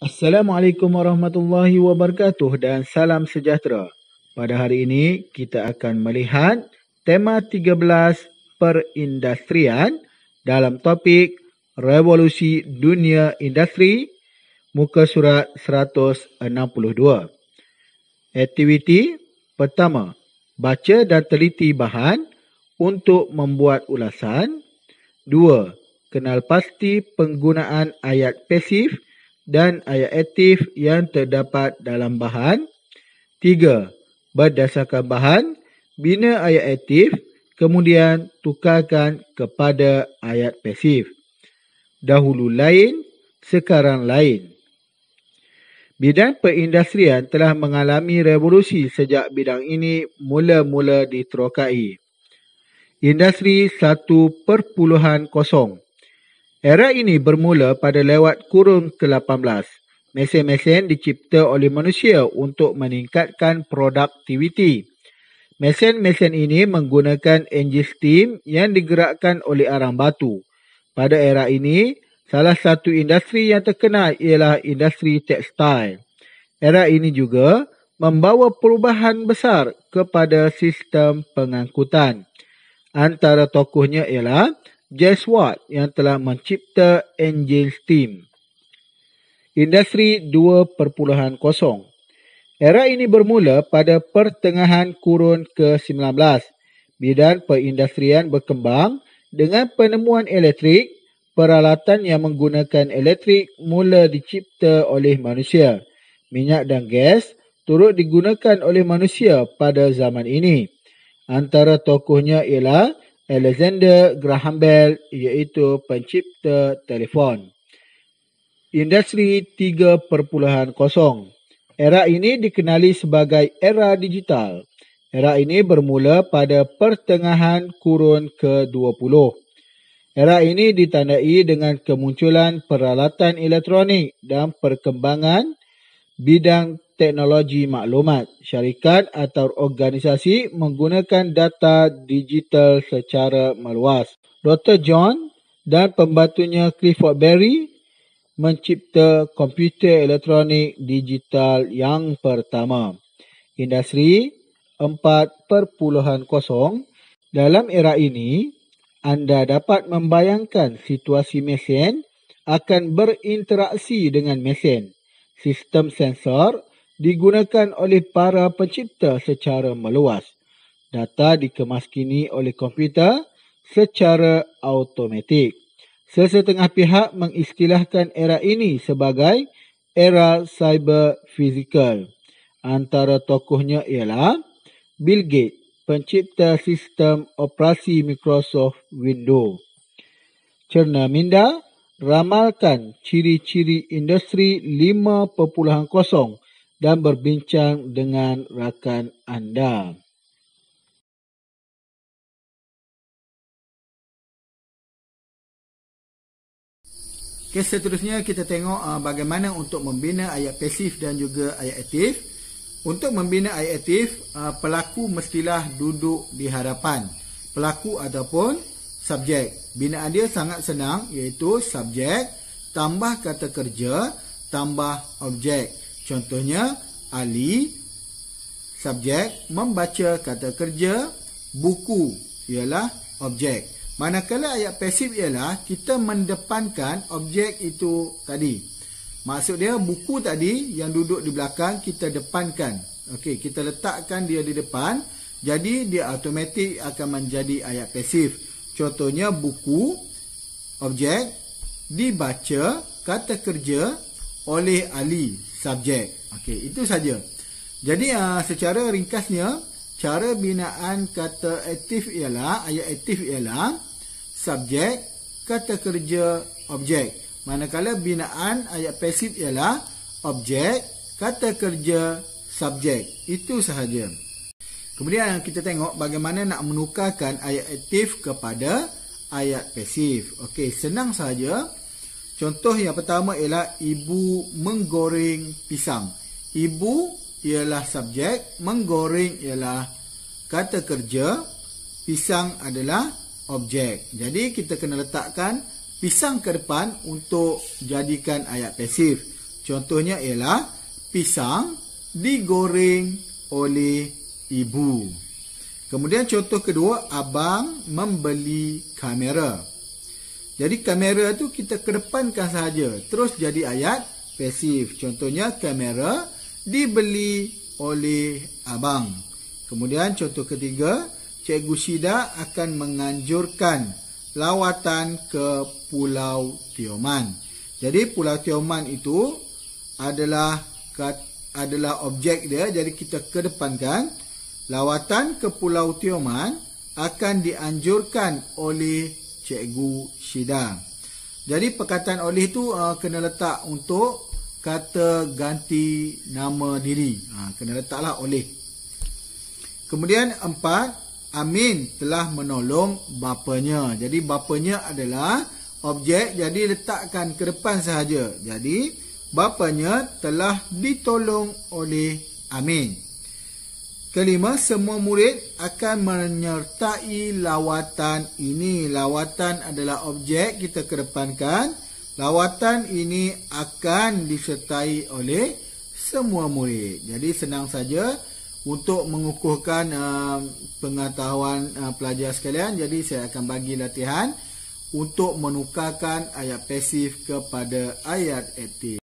Assalamualaikum warahmatullahi wabarakatuh dan salam sejahtera. Pada hari ini kita akan melihat tema 13 perindustrian dalam topik Revolusi Dunia Industri, muka surat 162. Aktiviti pertama, baca dan teliti bahan untuk membuat ulasan. 2. Kenal pasti penggunaan ayat pasif dan ayat aktif yang terdapat dalam bahan. 3. Berdasarkan bahan, bina ayat aktif, kemudian tukarkan kepada ayat pasif. Dahulu lain, sekarang lain. Bidang perindustrian telah mengalami revolusi sejak bidang ini mula-mula diterokai. Industri 1.0. Era ini bermula pada lewat kurun ke-18. Mesin-mesin dicipta oleh manusia untuk meningkatkan produktiviti. Mesin-mesin ini menggunakan enjin steam yang digerakkan oleh arang batu. Pada era ini, salah satu industri yang terkenal ialah industri tekstil. Era ini juga membawa perubahan besar kepada sistem pengangkutan. Antara tokohnya ialah James Watt yang telah mencipta enjin steam. Industri 2.0. Era ini bermula pada pertengahan kurun ke-19. Bidang perindustrian berkembang dengan penemuan elektrik. Peralatan yang menggunakan elektrik mula dicipta oleh manusia. Minyak dan gas turut digunakan oleh manusia pada zaman ini. Antara tokohnya ialah Alexander Graham Bell, iaitu pencipta telefon. Industri 3.0. Era ini dikenali sebagai era digital. Era ini bermula pada pertengahan kurun ke-20. Era ini ditandai dengan kemunculan peralatan elektronik dan perkembangan bidang teknologi maklumat. Syarikat atau organisasi menggunakan data digital secara meluas. Dr. John dan pembantunya Clifford Berry mencipta komputer elektronik digital yang pertama. Industri 4.0. Dalam era ini, anda dapat membayangkan situasi mesin akan berinteraksi dengan mesin. Sistem sensor digunakan oleh para pencipta secara meluas. Data dikemaskini oleh komputer secara automatik. Sesetengah pihak mengistilahkan era ini sebagai era cyber fizikal. Antara tokohnya ialah Bill Gates, pencipta sistem operasi Microsoft Windows. Cerna minda ramalkan ciri-ciri industri 5.0 dan berbincang dengan rakan anda. Okay, seterusnya kita tengok bagaimana untuk membina ayat pasif dan juga ayat aktif. Untuk membina ayat aktif, pelaku mestilah duduk di hadapan pelaku ataupun subjek. Binaan dia sangat senang, iaitu subjek tambah kata kerja tambah objek. Contohnya, Ali, subjek, membaca kata kerja, buku ialah objek. Manakala ayat pasif ialah kita mendepankan objek itu tadi. Maksud dia buku tadi yang duduk di belakang kita depankan. Okey, kita letakkan dia di depan. Jadi dia automatik akan menjadi ayat pasif. Contohnya buku, objek, dibaca kata kerja oleh Ali, subjek. Okey, itu saja. Jadi secara ringkasnya, cara binaan kata aktif ialah, ayat aktif ialah subjek, kata kerja, objek. Manakala binaan ayat pasif ialah objek, kata kerja, subjek. Itu sahaja. Kemudian kita tengok bagaimana nak menukarkan ayat aktif kepada ayat pasif. Okey, senang sahaja. Contoh yang pertama ialah ibu menggoreng pisang. Ibu ialah subjek, menggoreng ialah kata kerja, pisang adalah objek. Jadi kita kena letakkan pisang ke depan untuk jadikan ayat pasif. Contohnya ialah pisang digoreng oleh ibu. Kemudian contoh kedua, abang membeli kamera. Jadi kamera tu kita kedepankan sahaja, terus jadi ayat pasif. Contohnya kamera dibeli oleh abang. Kemudian contoh ketiga, Cikgu Syida akan menganjurkan lawatan ke Pulau Tioman. Jadi Pulau Tioman itu adalah objek dia, jadi kita kedepankan lawatan ke Pulau Tioman akan dianjurkan oleh Cikgu Syida. Jadi perkataan oleh itu kena letak untuk kata ganti nama diri. Kena letaklah oleh. Kemudian 4, Amin telah menolong bapanya. Jadi bapanya adalah objek, jadi letakkan ke depan sahaja. Jadi bapanya telah ditolong oleh Amin. Kelima, semua murid akan menyertai lawatan ini. Lawatan adalah objek, kita kedepankan. Lawatan ini akan disertai oleh semua murid. Jadi senang saja untuk mengukuhkan pengetahuan pelajar sekalian. Jadi saya akan bagi latihan untuk menukarkan ayat pasif kepada ayat aktif.